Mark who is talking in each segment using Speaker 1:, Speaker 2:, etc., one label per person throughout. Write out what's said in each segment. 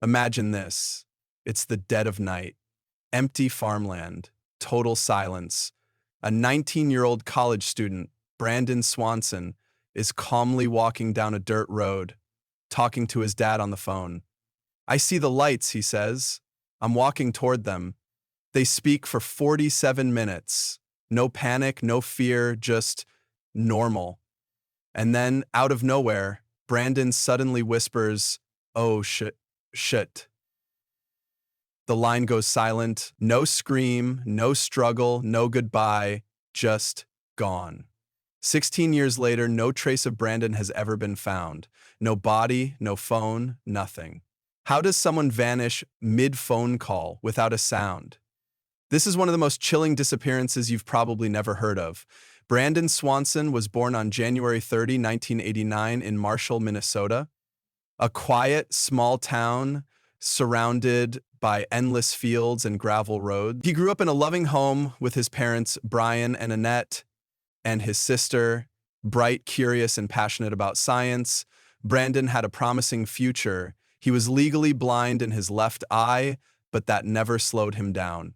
Speaker 1: Imagine this. It's the dead of night. Empty farmland. Total silence. A 19-year-old college student, Brandon Swanson, is calmly walking down a dirt road, talking to his dad on the phone. "I see the lights," he says. "I'm walking toward them." They speak for 47 minutes. No panic, no fear, just normal. And then, out of nowhere, Brandon suddenly whispers, "Oh, shit." The line goes silent. No scream, no struggle, no goodbye, just gone. 16 years later, no trace of Brandon has ever been found. No body, no phone, nothing. How does someone vanish mid-phone call without a sound? This is one of the most chilling disappearances you've probably never heard of. Brandon Swanson was born on January 30, 1989 in Marshall, Minnesota, a quiet, small town surrounded by endless fields and gravel roads. He grew up in a loving home with his parents, Brian and Annette, and his sister, bright, curious, and passionate about science. Brandon had a promising future. He was legally blind in his left eye, but that never slowed him down.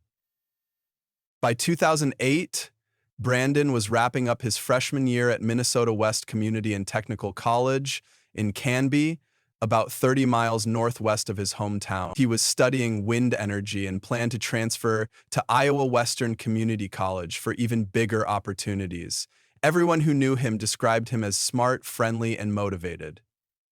Speaker 1: By 2008, Brandon was wrapping up his freshman year at Minnesota West Community and Technical College in Canby, about 30 miles northwest of his hometown. He was studying wind energy and planned to transfer to Iowa Western Community College for even bigger opportunities. Everyone who knew him described him as smart, friendly, and motivated.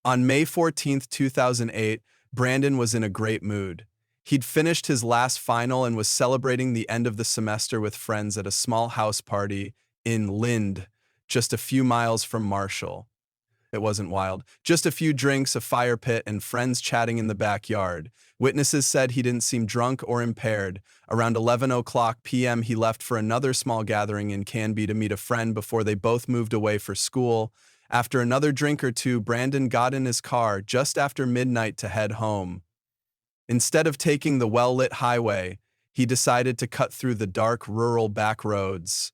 Speaker 1: On May 14, 2008, Brandon was in a great mood. He'd finished his last final and was celebrating the end of the semester with friends at a small house party in Lind, just a few miles from Marshall. It wasn't wild. Just a few drinks, a fire pit, and friends chatting in the backyard. Witnesses said he didn't seem drunk or impaired. Around 11 p.m., he left for another small gathering in Canby to meet a friend before they both moved away for school. After another drink or two, Brandon got in his car just after midnight to head home. Instead of taking the well-lit highway, he decided to cut through the dark, rural back roads.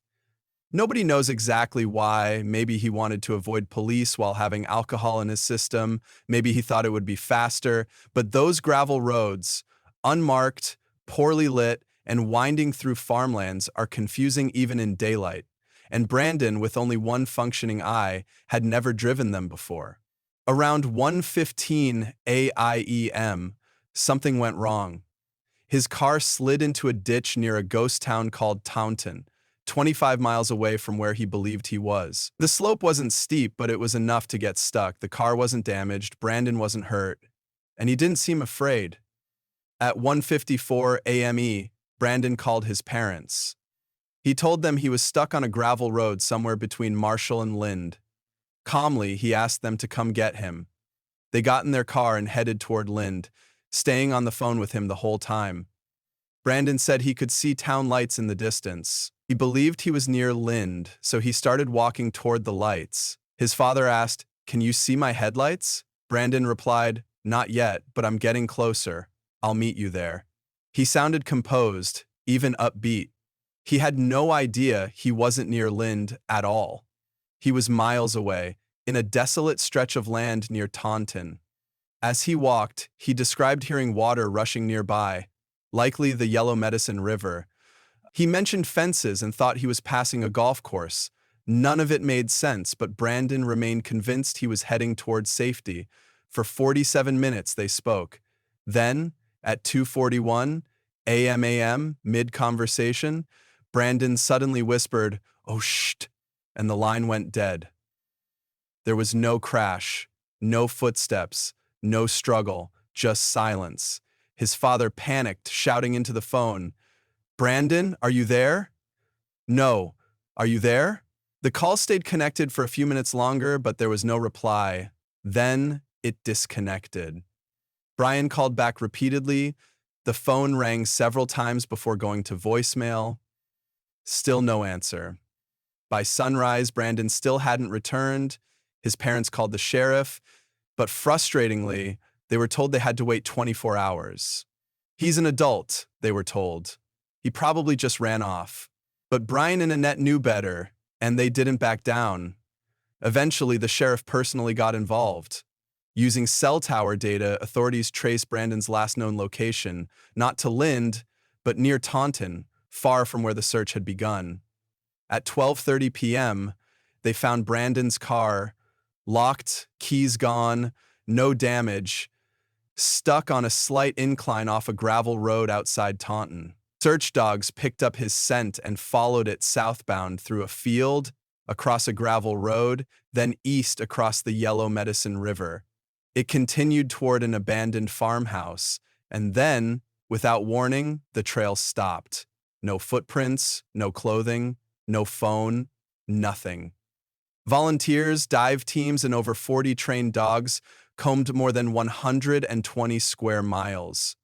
Speaker 1: Nobody knows exactly why. Maybe he wanted to avoid police while having alcohol in his system. Maybe he thought it would be faster. But those gravel roads, unmarked, poorly lit, and winding through farmlands are confusing even in daylight. And Brandon, with only one functioning eye, had never driven them before. Around 1:15 a.m., something went wrong. His car slid into a ditch near a ghost town called Taunton, 25 miles away from where he believed he was. The slope wasn't steep, but it was enough to get stuck. The car wasn't damaged, Brandon wasn't hurt, and he didn't seem afraid. At 1:54 a.m., Brandon called his parents. He told them he was stuck on a gravel road somewhere between Marshall and Lind. Calmly, he asked them to come get him. They got in their car and headed toward Lind, staying on the phone with him the whole time. Brandon said he could see town lights in the distance. He believed he was near Lind, so he started walking toward the lights. His father asked, "Can you see my headlights?" Brandon replied, "Not yet, but I'm getting closer. I'll meet you there." He sounded composed, even upbeat. He had no idea he wasn't near Lind at all. He was miles away, in a desolate stretch of land near Taunton. As he walked, he described hearing water rushing nearby, likely the Yellow Medicine River. He mentioned fences and thought he was passing a golf course. None of it made sense, but Brandon remained convinced he was heading toward safety. For 47 minutes they spoke. Then, at 2:41 a.m., mid-conversation, Brandon suddenly whispered, "Oh, shh," and the line went dead. There was no crash, no footsteps, no struggle, just silence. His father panicked, shouting into the phone, "Brandon, are you there?" "No. Are you there?" The call stayed connected for a few minutes longer, but there was no reply. Then it disconnected. Brian called back repeatedly. The phone rang several times before going to voicemail. Still no answer. By sunrise, Brandon still hadn't returned. His parents called the sheriff, but frustratingly, they were told they had to wait 24 hours. "He's an adult," they were told. "He probably just ran off." But Brian and Annette knew better, and they didn't back down. Eventually, the sheriff personally got involved. Using cell tower data, authorities traced Brandon's last known location, not to Lind, but near Taunton, far from where the search had begun. At 12:30 p.m., they found Brandon's car, locked, keys gone, no damage, stuck on a slight incline off a gravel road outside Taunton. Search dogs picked up his scent and followed it southbound through a field, across a gravel road, then east across the Yellow Medicine River. It continued toward an abandoned farmhouse, and then, without warning, the trail stopped. No footprints, no clothing, no phone, nothing. Volunteers, dive teams, and over 40 trained dogs combed more than 120 square miles.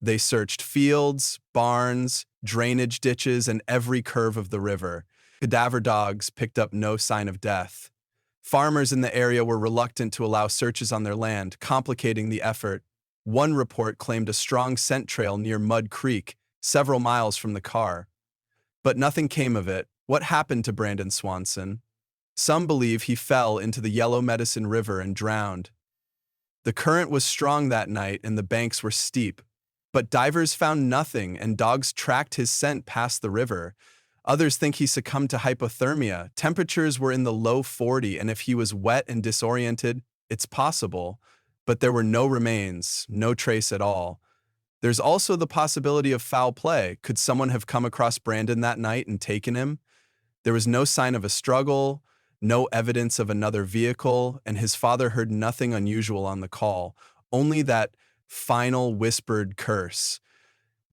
Speaker 1: They searched fields, barns, drainage ditches, and every curve of the river. Cadaver dogs picked up no sign of death. Farmers in the area were reluctant to allow searches on their land, complicating the effort. One report claimed a strong scent trail near Mud Creek, several miles from the car. But nothing came of it. What happened to Brandon Swanson? Some believe he fell into the Yellow Medicine River and drowned. The current was strong that night and the banks were steep. But divers found nothing and dogs tracked his scent past the river. Others think he succumbed to hypothermia. Temperatures were in the low 40, and if he was wet and disoriented, it's possible. But there were no remains, no trace at all. There's also the possibility of foul play. Could someone have come across Brandon that night and taken him? There was no sign of a struggle, no evidence of another vehicle, and his father heard nothing unusual on the call, only that final whispered curse.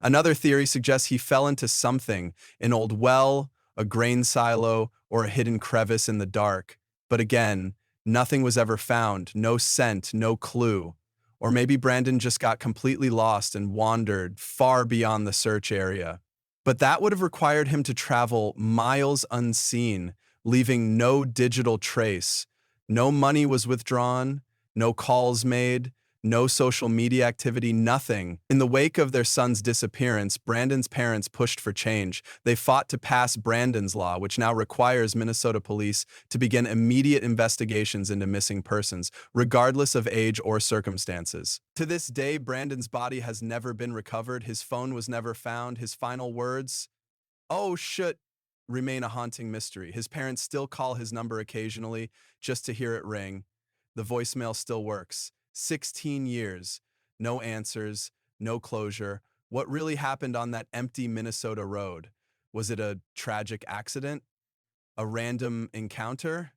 Speaker 1: Another theory suggests he fell into something, an old well, a grain silo, or a hidden crevice in the dark. But again, nothing was ever found, no scent, no clue. Or maybe Brandon just got completely lost and wandered far beyond the search area. But that would have required him to travel miles unseen, leaving no digital trace. No money was withdrawn, no calls made, no social media activity, nothing. In the wake of their son's disappearance, Brandon's parents pushed for change. They fought to pass Brandon's Law, which now requires Minnesota police to begin immediate investigations into missing persons, regardless of age or circumstances. To this day, Brandon's body has never been recovered. His phone was never found. His final words, "Oh, shit," remain a haunting mystery. His parents still call his number occasionally just to hear it ring. The voicemail still works. 16 years, no answers, no closure. What really happened on that empty Minnesota road? Was it a tragic accident? A random encounter?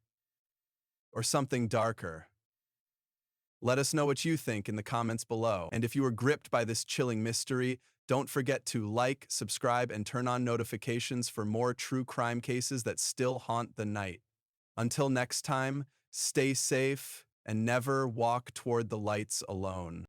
Speaker 1: Or something darker? Let us know what you think in the comments below. And if you were gripped by this chilling mystery, don't forget to like, subscribe, and turn on notifications for more true crime cases that still haunt the night. Until next time, stay safe and never walk toward the lights alone.